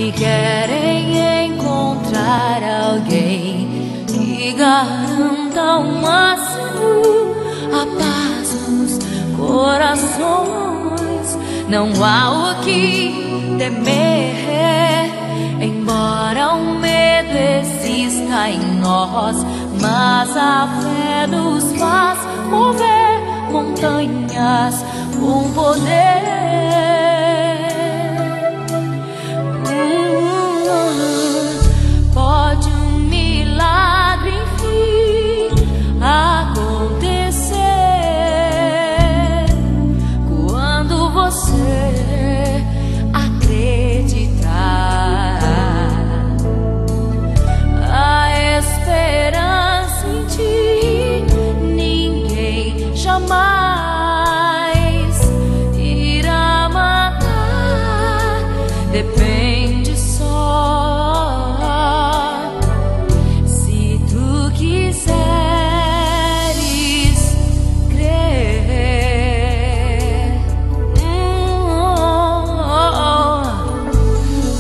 que querem encontrar alguém que garanta ao máximo a paz nos corações. Não há o que temer, embora o medo exista em nós, mas a fé nos faz mover montanhas com poder. Pode um milagre enfim acontecer quando você acreditar. A esperança em ti ninguém jamais irá matar. Depende só se tu quiseres crer.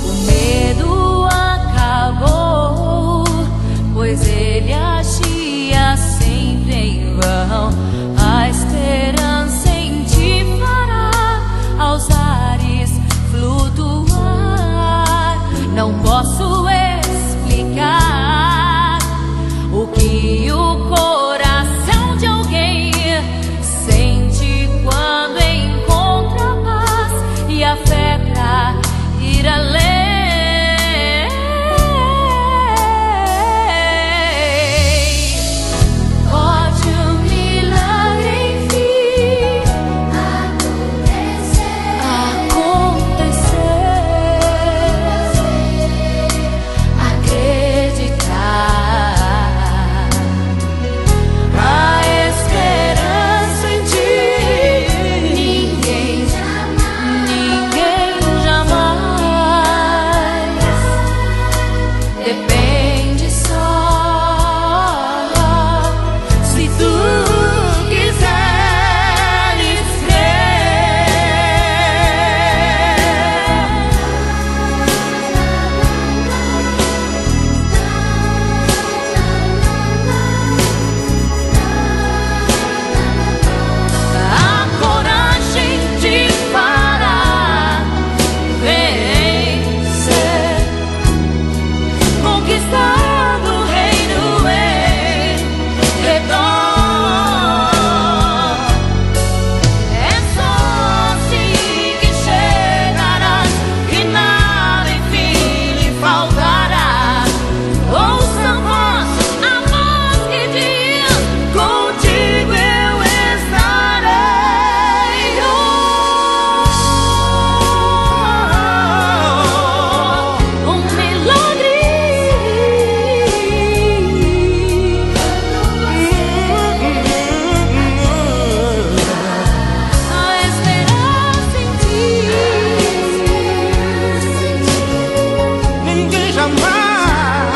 O medo acabou, pois ele agia sempre em vão. A esperança em ti fará aos ares flutuar. Não posso explicar o que o coração de alguém sente quando encontra a paz e a fé pra ir além. Pode um milagre enfim acontecer. Acreditar. A esperança em ti ninguém jamais. Depende só se tu quiseres a coragem de parar, vencer, conquistar o reino em redor. É só assim que chegarás e nada enfim lhe faltará. Ouça a voz que diz: contigo eu estarei. Um milagre. A esperança em ti Ninguém jamais.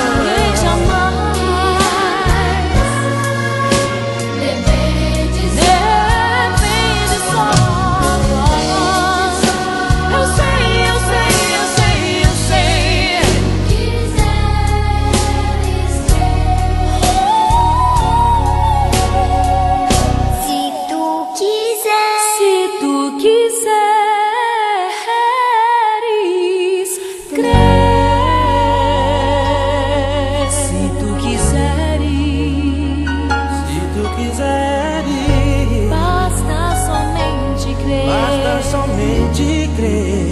ninguém jamais. Depende só. Eu sei. Se tu quiser, Se tu quiseres crer. Se tu quiseres, Se tu quiseres, basta somente crer. basta somente crer.